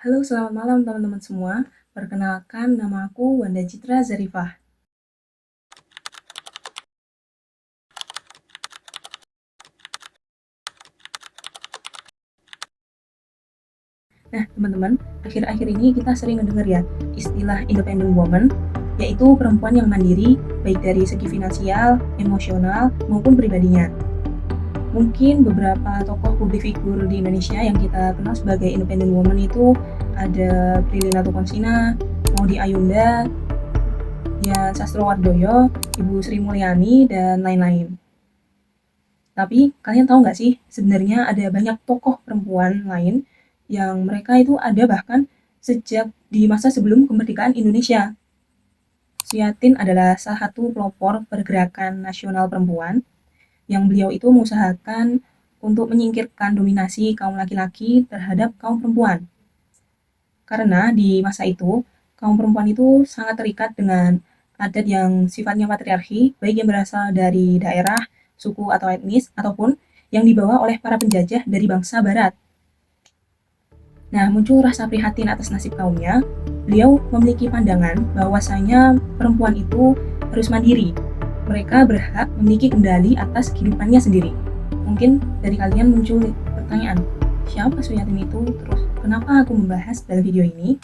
Halo, selamat malam teman-teman semua. Perkenalkan, nama aku Wanda Citra Zarifah. Nah, teman-teman, akhir-akhir ini kita sering mendengar ya istilah independent woman, yaitu perempuan yang mandiri, baik dari segi finansial, emosional, maupun pribadinya. Mungkin beberapa tokoh publik figur di Indonesia yang kita kenal sebagai independent woman itu ada Prilly Latuconsina, Maudy Ayunda, Dian Sastrowardoyo, Ibu Sri Mulyani, dan lain-lain. Tapi kalian tahu nggak sih, sebenarnya ada banyak tokoh perempuan lain yang mereka itu ada bahkan sejak di masa sebelum kemerdekaan Indonesia. Suyatin adalah salah satu pelopor pergerakan nasional perempuan yang beliau itu mengusahakan untuk menyingkirkan dominasi kaum laki-laki terhadap kaum perempuan. Karena di masa itu, kaum perempuan itu sangat terikat dengan adat yang sifatnya patriarki, baik yang berasal dari daerah, suku atau etnis, ataupun yang dibawa oleh para penjajah dari bangsa barat. Nah, muncul rasa prihatin atas nasib kaumnya. Beliau memiliki pandangan bahwasanya perempuan itu harus mandiri. Mereka berhak memiliki kendali atas kehidupannya sendiri. Mungkin dari kalian muncul pertanyaan, siapa Suyatin itu? Terus, kenapa aku membahas dalam video ini?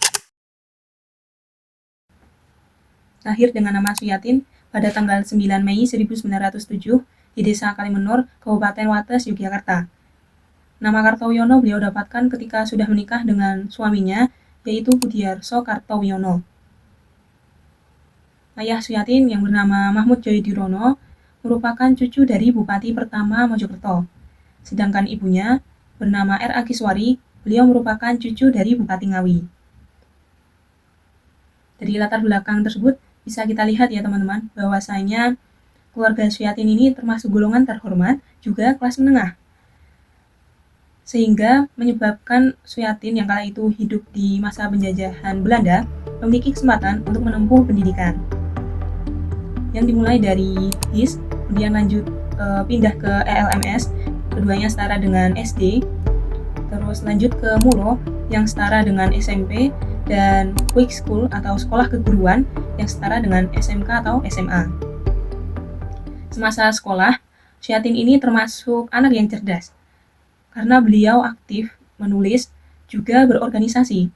Lahir dengan nama Suyatin pada tanggal 9 Mei 1907 di Desa Kalimenur, Kabupaten Wates, Yogyakarta. Nama Kartowiono beliau dapatkan ketika sudah menikah dengan suaminya, yaitu Budiarso Kartowiono. Ayah Suyatin yang bernama Mahmud Joyodirono merupakan cucu dari Bupati pertama Mojokerto. Sedangkan ibunya bernama R. Akiswari, beliau merupakan cucu dari Bupati Ngawi. Dari latar belakang tersebut bisa kita lihat ya teman-teman, bahwasanya keluarga Suyatin ini termasuk golongan terhormat, juga kelas menengah. Sehingga menyebabkan Suyatin yang kala itu hidup di masa penjajahan Belanda memiliki kesempatan untuk menempuh pendidikan. Yang dimulai dari HIS, kemudian lanjut pindah ke ELMS, keduanya setara dengan SD, terus lanjut ke MULO yang setara dengan SMP, dan Quick School atau sekolah keguruan yang setara dengan SMK atau SMA. Semasa sekolah, Suyatin ini termasuk anak yang cerdas, karena beliau aktif menulis, juga berorganisasi.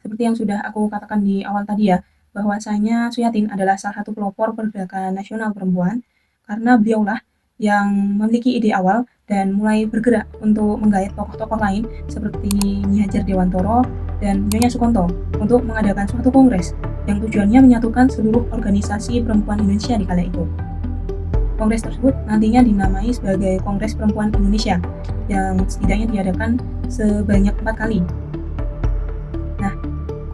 Seperti yang sudah aku katakan di awal tadi ya, bahwasanya Suyatin adalah salah satu pelopor pergerakan nasional perempuan, karena beliaulah yang memiliki ide awal dan mulai bergerak untuk menggait tokoh-tokoh lain seperti Nyi Hajar Dewantoro dan Nyonya Sukonto untuk mengadakan suatu kongres yang tujuannya menyatukan seluruh organisasi perempuan Indonesia di kala itu. Kongres tersebut nantinya dinamai sebagai Kongres Perempuan Indonesia yang setidaknya diadakan sebanyak 4 kali. Nah,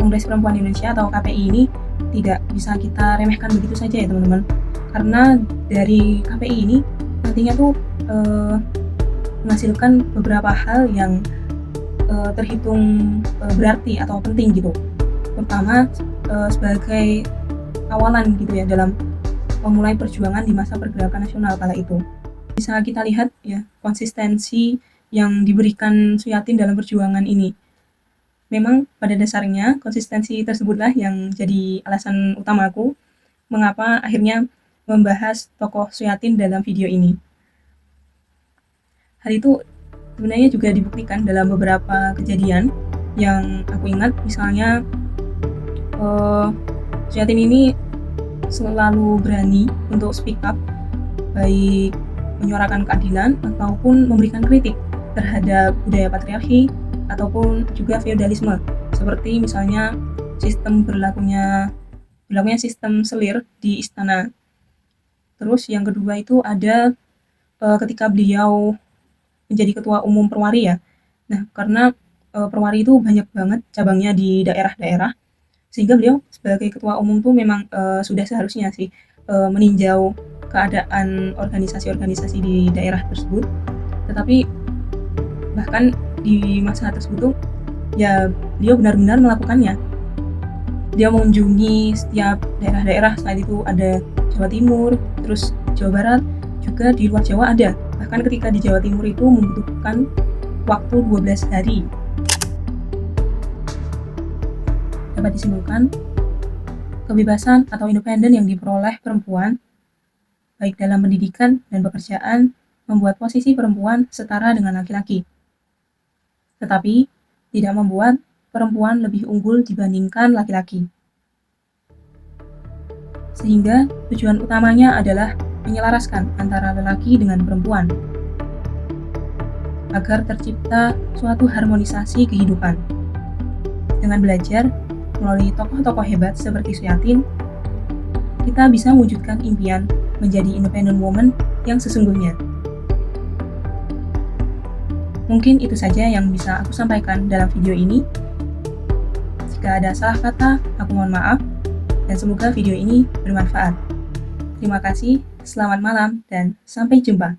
Kongres Perempuan Indonesia atau KPI ini tidak bisa kita remehkan begitu saja ya teman-teman, karena dari KPI ini nantinya tuh menghasilkan beberapa hal yang terhitung berarti atau penting gitu. Pertama, sebagai awalan gitu ya dalam memulai perjuangan di masa pergerakan nasional kala itu. Bisa kita lihat ya konsistensi yang diberikan Suyatin dalam perjuangan ini. Memang pada dasarnya konsistensi tersebutlah yang jadi alasan utama aku mengapa akhirnya membahas tokoh Suyatin dalam video ini. Hal itu sebenarnya juga dibuktikan dalam beberapa kejadian yang aku ingat, misalnya Suyatin ini selalu berani untuk speak up, baik menyuarakan keadilan ataupun memberikan kritik terhadap budaya patriarki ataupun juga feodalisme, seperti misalnya berlakunya sistem selir di istana. Terus yang kedua itu ada ketika beliau menjadi ketua umum Perwari ya. Nah, karena Perwari itu banyak banget cabangnya di daerah-daerah, Sehingga beliau sebagai ketua umum tuh memang sudah seharusnya sih meninjau keadaan organisasi-organisasi di daerah tersebut. Tetapi bahkan di masa tersebut tuh ya beliau benar-benar melakukannya. Dia mengunjungi setiap daerah-daerah, saat itu ada Jawa Timur, terus Jawa Barat, juga di luar Jawa ada. Bahkan ketika di Jawa Timur itu membutuhkan waktu 12 hari. Dapat disimpulkan, kebebasan atau independen yang diperoleh perempuan, baik dalam pendidikan dan pekerjaan, membuat posisi perempuan setara dengan laki-laki. Tetapi, tidak membuat perempuan lebih unggul dibandingkan laki-laki. Sehingga tujuan utamanya adalah menyelaraskan antara lelaki dengan perempuan, agar tercipta suatu harmonisasi kehidupan. Dengan belajar melalui tokoh-tokoh hebat seperti Suyatin, kita bisa mewujudkan impian menjadi independent woman yang sesungguhnya. Mungkin itu saja yang bisa aku sampaikan dalam video ini. Jika ada salah kata, aku mohon maaf, dan semoga video ini bermanfaat. Terima kasih, selamat malam, dan sampai jumpa.